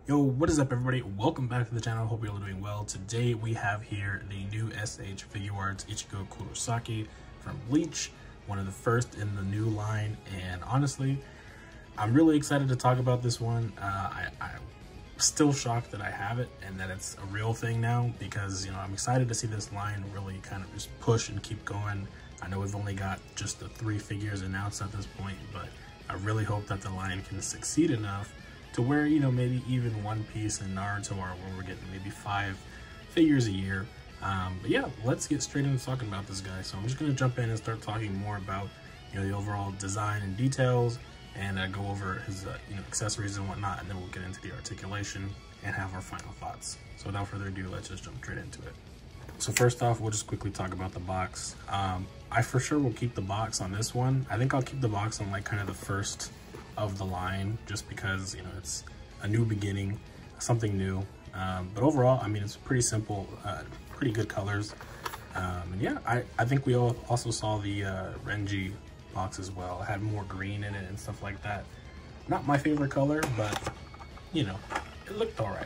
Yo, what is up everybody? Welcome back to the channel. Hope you're all doing well. Today we have here the new SH Figuarts Ichigo Kurosaki from Bleach, one of the first in the new line, and honestly, I'm really excited to talk about this one. I'm still shocked that I have it and that it's a real thing now because, you know, I'm excited to see this line really kind of just push and keep going. I know we've only got just the 3 figures announced at this point, but I really hope that the line can succeed enough to where, you know, maybe even One Piece and Naruto are where we're getting maybe 5 figures a year. But yeah, let's get straight into talking about this guy. So I'm just going to jump in and start talking more about, you know, the overall design and details, and go over his, you know, accessories and whatnot, and then we'll get into the articulation and have our final thoughts. So without further ado, let's just jump straight into it. So first off, we'll just quickly talk about the box. I for sure will keep the box on this one. I think I'll keep the box on like kind of the first of the line, just because, you know, it's a new beginning, something new. But overall, I mean, it's pretty simple, pretty good colors. And yeah, I think we also saw the Renji box as well. It had more green in it and stuff like that. Not my favorite color, but you know, it looked all right.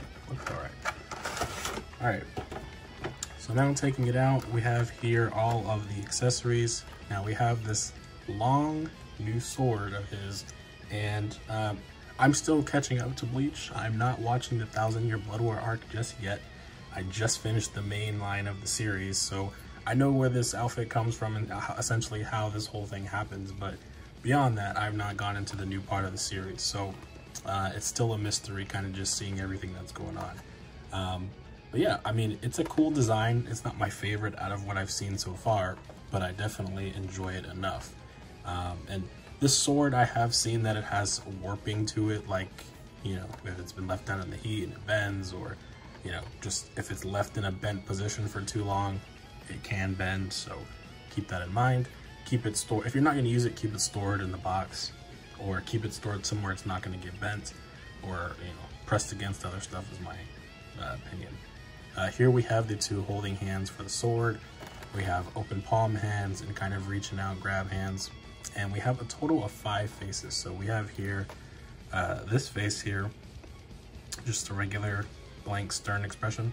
All right. So now taking it out, we have here all of the accessories. Now we have this long new sword of his, and I'm still catching up to Bleach. I'm not watching the 1000-Year Blood War arc just yet. I just finished the main line of the series, so I know where this outfit comes from and essentially how this whole thing happens, but beyond that, I've not gone into the new part of the series, so it's still a mystery, kind of just seeing everything that's going on. But yeah, I mean, it's a cool design. It's not my favorite out of what I've seen so far, but I definitely enjoy it enough. And this sword, I have seen that it has warping to it, like, you know, if it's been left out in the heat and it bends, or, you know, just if it's left in a bent position for too long, it can bend, so keep that in mind. Keep it stored. If you're not going to use it, keep it stored in the box, or keep it stored somewhere it's not going to get bent, or, you know, pressed against other stuff is my opinion. Here we have the 2 holding hands for the sword. We have open palm hands and kind of reaching out grab hands. And we have a total of 5 faces. So we have here, this face here, just a regular blank stern expression.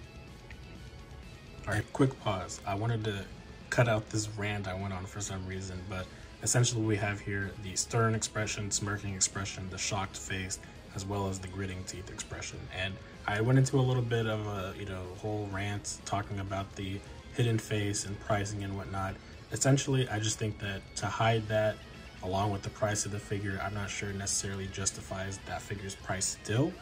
All right, quick pause. I wanted to cut out this rant I went on for some reason, but essentially we have here the stern expression, smirking expression, the shocked face, as well as the gritting teeth expression. And I went into a little bit of a, you know, whole rant talking about the hidden face and pricing and whatnot. Essentially, I just think that to hide that, along with the price of the figure, I'm not sure necessarily justifies that figure's price still,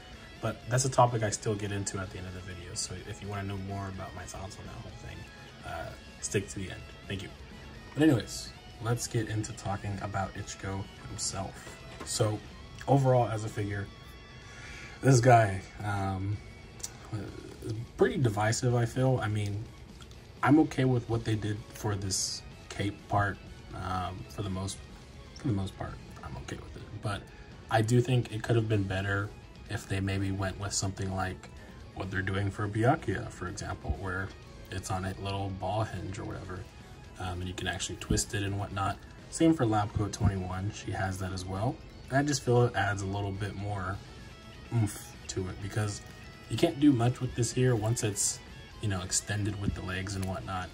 but that's a topic I still get into at the end of the video. So if you want to know more about my thoughts on that whole thing, stick to the end. Thank you. But anyways, let's get into talking about Ichigo himself. So overall, as a figure, this guy is pretty divisive, I feel. I mean, I'm okay with what they did for this cape part. For the most part, I'm okay with it. But I do think it could have been better if they maybe went with something like what they're doing for Byakuya, for example, where it's on a little ball hinge or whatever, and you can actually twist it and whatnot. Same for Lab Coat 21, she has that as well. And I just feel it adds a little bit more oomph to it, because you can't do much with this here once it's, you know, extended with the legs and whatnot.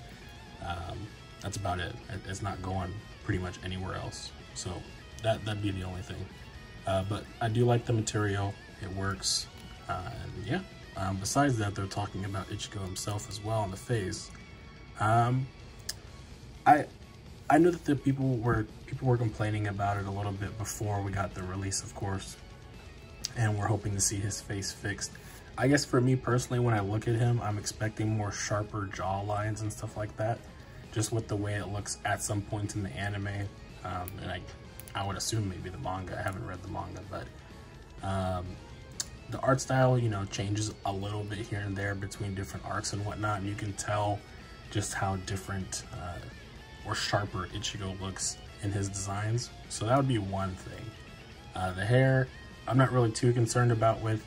That's about it. It's not going pretty much anywhere else, so that'd be the only thing. But I do like the material. It works, and yeah. Besides that, they're talking about Ichigo himself as well on the face. I know that the people were complaining about it a little bit before we got the release, of course, and we're hoping to see his face fixed. I guess for me personally, when I look at him, I'm expecting more sharper jaw lines and stuff like that, just with the way it looks at some point in the anime. And I would assume maybe the manga. I haven't read the manga, but the art style, you know, changes a little bit here and there between different arcs and whatnot, and you can tell just how different or sharper Ichigo looks in his designs. So that would be one thing. The hair, I'm not really too concerned about with.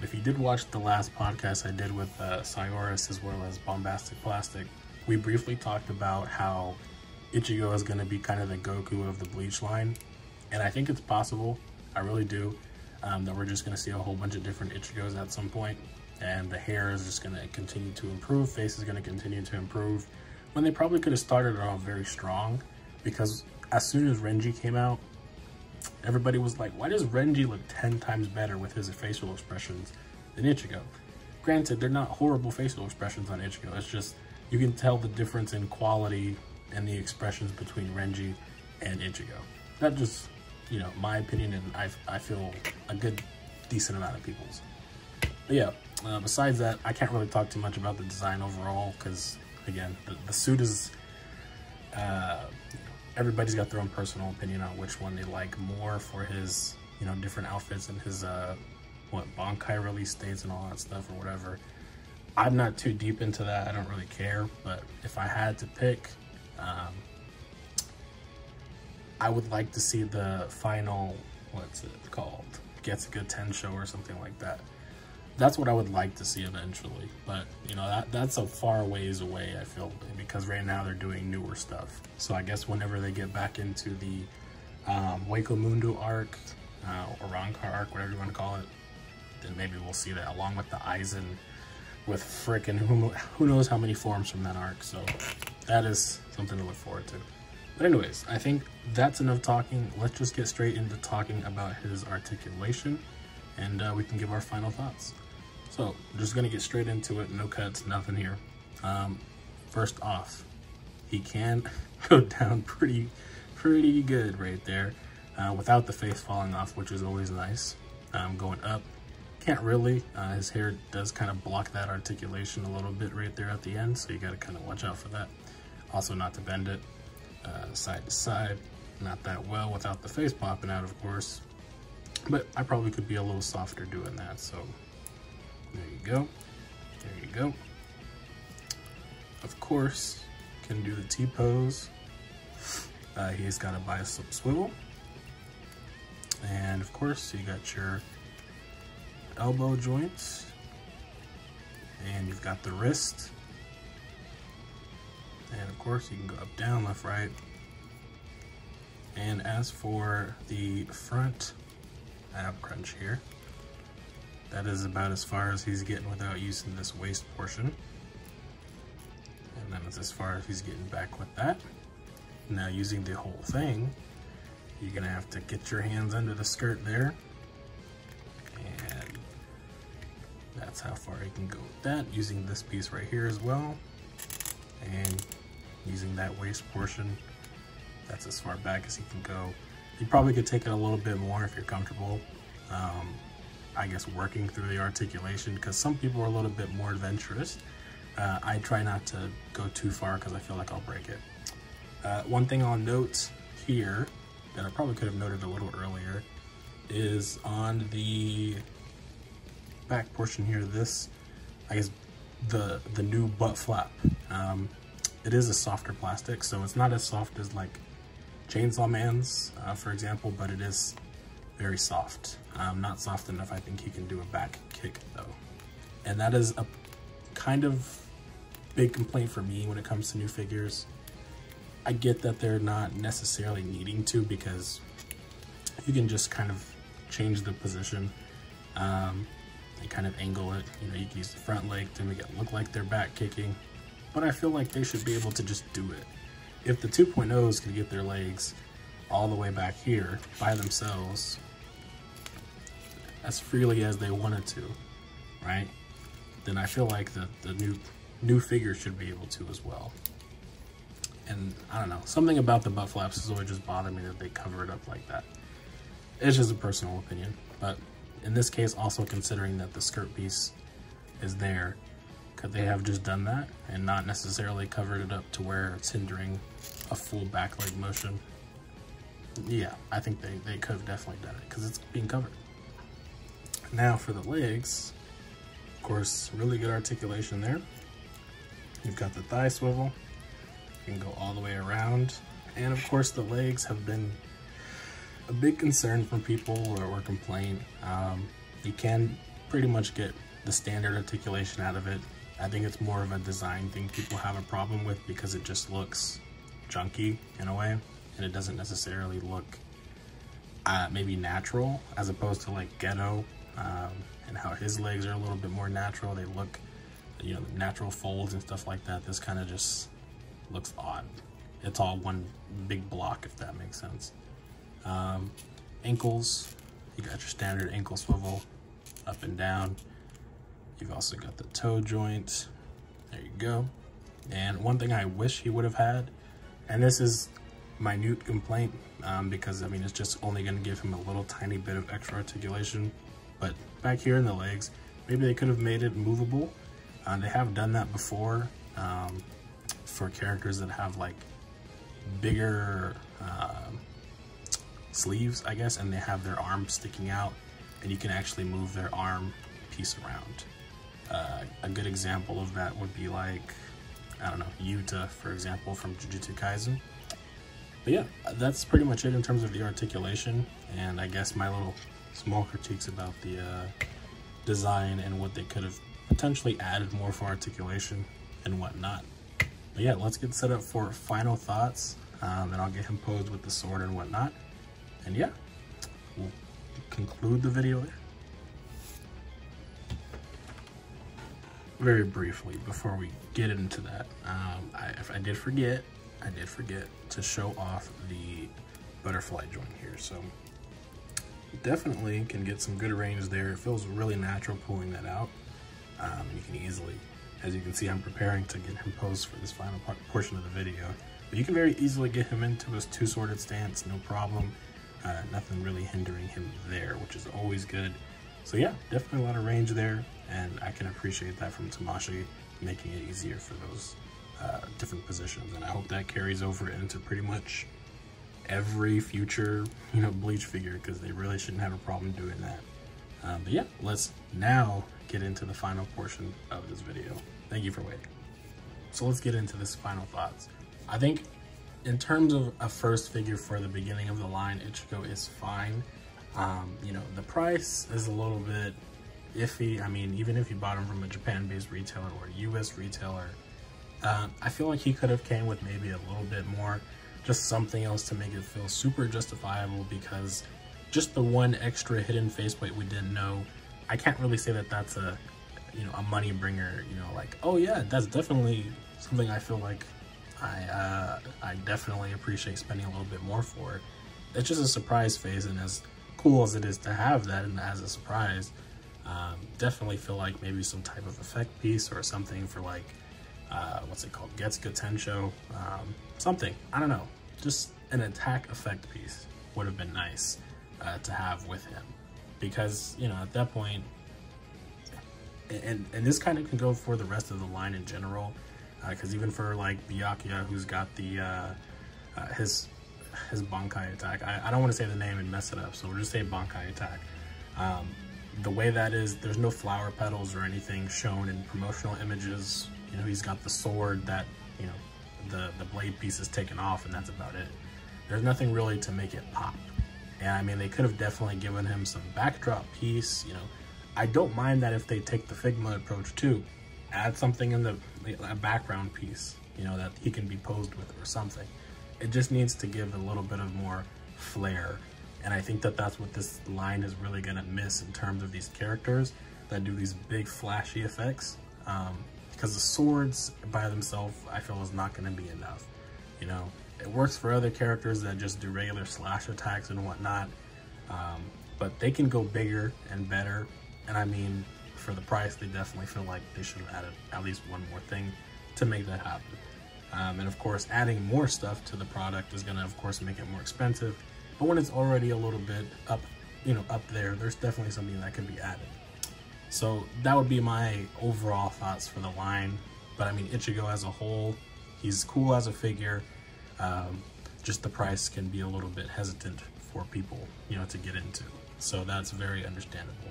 If you did watch the last podcast I did with Cyrus as well as Bombastic Plastic, we briefly talked about how Ichigo is going to be kind of the Goku of the Bleach line, and I think it's possible. I really do. that we're just going to see a whole bunch of different Ichigos at some point, and the hair is just going to continue to improve, face is going to continue to improve, when they probably could have started off very strong, because as soon as Renji came out, everybody was like, why does Renji look 10 times better with his facial expressions than Ichigo? Granted, they're not horrible facial expressions on Ichigo, it's just you can tell the difference in quality and the expressions between Renji and Ichigo. That just, you know, my opinion, and I feel a good, decent amount of people's. But yeah, besides that, I can't really talk too much about the design overall, because again, the suit is, everybody's got their own personal opinion on which one they like more for his, you know, different outfits and his, Bankai release dates and all that stuff or whatever. I'm not too deep into that, I don't really care, but if I had to pick, I would like to see the final, what's it called? Getsuga Tensho or something like that. That's what I would like to see eventually, but you know, that's a far ways away, I feel, because right now they're doing newer stuff. So I guess whenever they get back into the Waco Mundo arc, or Rancor arc, whatever you want to call it, then maybe we'll see that, along with the Aizen with frickin' who knows how many forms from that arc. So that is something to look forward to. But anyways, I think that's enough talking. Let's just get straight into talking about his articulation, and we can give our final thoughts. So I'm just gonna get straight into it, no cuts, nothing here. First off, he can go down pretty good right there, without the face falling off, which is always nice. Going up, can't really. His hair does kind of block that articulation a little bit right there at the end, so you gotta kind of watch out for that. Also, not to bend it side to side, not that well without the face popping out, of course, but I probably could be a little softer doing that. So there you go, there you go. Of course, can do the T-pose. He's got a bicep swivel, and of course you got your elbow joints, and you've got the wrist, and of course you can go up, down, left, right. And as for the front ab crunch here, that is about as far as he's getting without using this waist portion, and then it's as far as he's getting back with that. Now using the whole thing, you're gonna have to get your hands under the skirt there, and that's how far you can go with that, using this piece right here as well, and using that waist portion, that's as far back as you can go. You probably could take it a little bit more if you're comfortable, I guess, working through the articulation, because some people are a little bit more adventurous. I try not to go too far because I feel like I'll break it. One thing I'll note here that I probably could have noted a little earlier is on the back portion here, this, I guess, the new butt flap. It is a softer plastic, so it's not as soft as like Chainsaw Man's, for example, but it is very soft. Not soft enough, I think he can do a back kick though. And that is a kind of big complaint for me when it comes to new figures. I get that they're not necessarily needing to, because you can just kind of change the position and kind of angle it. You know, you can use the front leg to make it look like they're back kicking, but I feel like they should be able to just do it. If the 2.0s could get their legs all the way back here by themselves as freely as they wanted to, right, then I feel like the new figure should be able to as well. And I don't know, something about the butt flaps has always just bothered me that they cover it up like that. It's just a personal opinion, but in this case, also considering that the skirt piece is there, could they have just done that and not necessarily covered it up to where it's hindering a full back leg motion? Yeah, I think they could have definitely done it because it's being covered. Now for the legs, of course, really good articulation there. You've got the thigh swivel. You can go all the way around. And of course, the legs have been a big concern from people or complaint. You can pretty much get the standard articulation out of it. I think it's more of a design thing people have a problem with because it just looks junky in a way, and it doesn't necessarily look maybe natural, as opposed to like Ghetto, and how his legs are a little bit more natural. They look, you know, natural folds and stuff like that. This kind of just looks odd. It's all one big block, if that makes sense. Ankles, you got your standard ankle swivel up and down. You've also got the toe joint. There you go. And one thing I wish he would have had, and this is minute complaint, because I mean it's just only going to give him a little tiny bit of extra articulation, but back here in the legs, maybe they could have made it movable. They have done that before, for characters that have like bigger sleeves, I guess, and they have their arms sticking out, and you can actually move their arm piece around. A good example of that would be like, I don't know, Yuta, for example, from Jujutsu Kaisen. But yeah, that's pretty much it in terms of the articulation, and I guess my little small critiques about the design and what they could have potentially added more for articulation and whatnot. But yeah, let's get set up for final thoughts, and I'll get him posed with the sword and whatnot. And yeah, we'll conclude the video there. Very briefly, before we get into that, I did forget to show off the butterfly joint here. So definitely can get some good range there. It feels really natural pulling that out. You can easily, as you can see, I'm preparing to get him posed for this final portion of the video. But you can very easily get him into his two-sworded stance, no problem. Nothing really hindering him there, which is always good. So yeah, definitely a lot of range there, and I can appreciate that from Tamashii, making it easier for those different positions. And I hope that carries over into pretty much every future, you know, Bleach figure, because they really shouldn't have a problem doing that. But yeah, let's now get into the final portion of this video. Thank you for waiting. So let's get into this final thoughts. I think in terms of a first figure for the beginning of the line, Ichigo is fine. You know, the price is a little bit iffy. I mean, even if you bought him from a Japan-based retailer or a US retailer, I feel like he could have came with maybe a little bit more, just something else to make it feel super justifiable, because just the one extra hidden faceplate we didn't know, I can't really say that that's a, you know, a money bringer, you know, like, oh yeah, that's definitely something I feel like I definitely appreciate spending a little bit more for. It's just a surprise phase, and as cool as it is to have that and as a surprise, definitely feel like maybe some type of effect piece or something for like, what's it called, Getsuga Tensho, something, I don't know, just an attack effect piece would have been nice to have with him, because, you know, at that point, and this kind of can go for the rest of the line in general, because even for like Byakuya, who's got the his Bankai attack, I don't want to say the name and mess it up, so we'll just say Bankai attack. The way that is, there's no flower petals or anything shown in promotional images. You know, he's got the sword that, you know, the blade piece is taken off, and that's about it. There's nothing really to make it pop. And I mean, they could have definitely given him some backdrop piece, you know. I don't mind that if they take the Figma approach too. Add something in a background piece, you know, that he can be posed with or something. It just needs to give a little bit of more flair. And I think that that's what this line is really gonna miss in terms of these characters that do these big flashy effects. Because the swords by themselves, I feel, is not gonna be enough. You know, it works for other characters that just do regular slash attacks and whatnot. But they can go bigger and better. And I mean, for the price, they definitely feel like they should have added at least one more thing to make that happen. And of course, adding more stuff to the product is gonna, of course, make it more expensive. But when it's already a little bit up, you know, up there, there's definitely something that can be added. So that would be my overall thoughts for the line. But I mean, Ichigo as a whole, he's cool as a figure. Just the price can be a little bit hesitant for people, you know, to get into. So that's very understandable.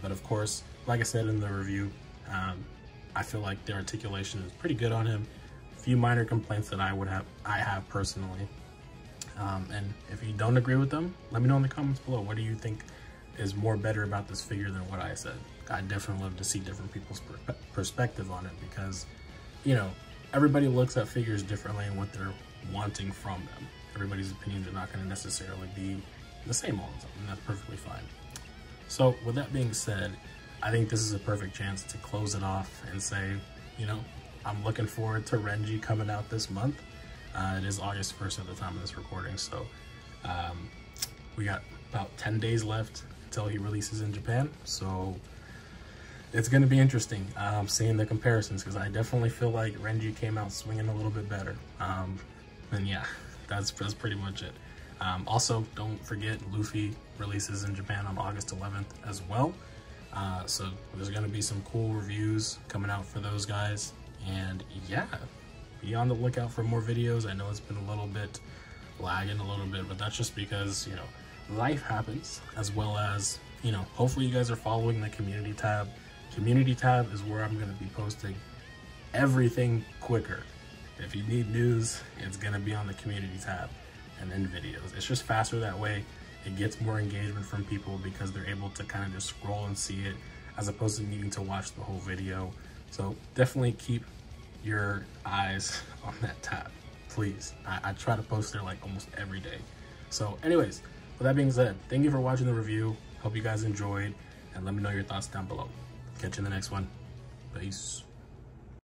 But of course, like I said in the review, I feel like the articulation is pretty good on him. A few minor complaints that I have personally. And if you don't agree with them, let me know in the comments below. What do you think is more better about this figure than what I said? I'd definitely love to see different people's perspective on it, because, you know, everybody looks at figures differently and what they're wanting from them. Everybody's opinions are not going to necessarily be the same all the time, and that's perfectly fine. So with that being said, I think this is a perfect chance to close it off and say, you know, I'm looking forward to Renji coming out this month. It is August 1st at the time of this recording, so we got about 10 days left until he releases in Japan. So it's going to be interesting seeing the comparisons, because I definitely feel like Renji came out swinging a little bit better. And yeah, that's pretty much it. Also, don't forget Luffy releases in Japan on August 11th as well. So there's going to be some cool reviews coming out for those guys. And yeah, be on the lookout for more videos. I know it's been a little bit lagging a little bit, but that's just because, you know, life happens, as well as, you know, hopefully you guys are following the community tab. Community tab is where I'm going to be posting everything quicker. If you need news, it's going to be on the community tab and then videos. It's just faster that way. It gets more engagement from people because they're able to kind of just scroll and see it, as opposed to needing to watch the whole video. So definitely keep your eyes on that tab, please. I try to post there like almost every day. So anyways, with that being said, thank you for watching the review. Hope you guys enjoyed, and let me know your thoughts down below. Catch you in the next one. Peace.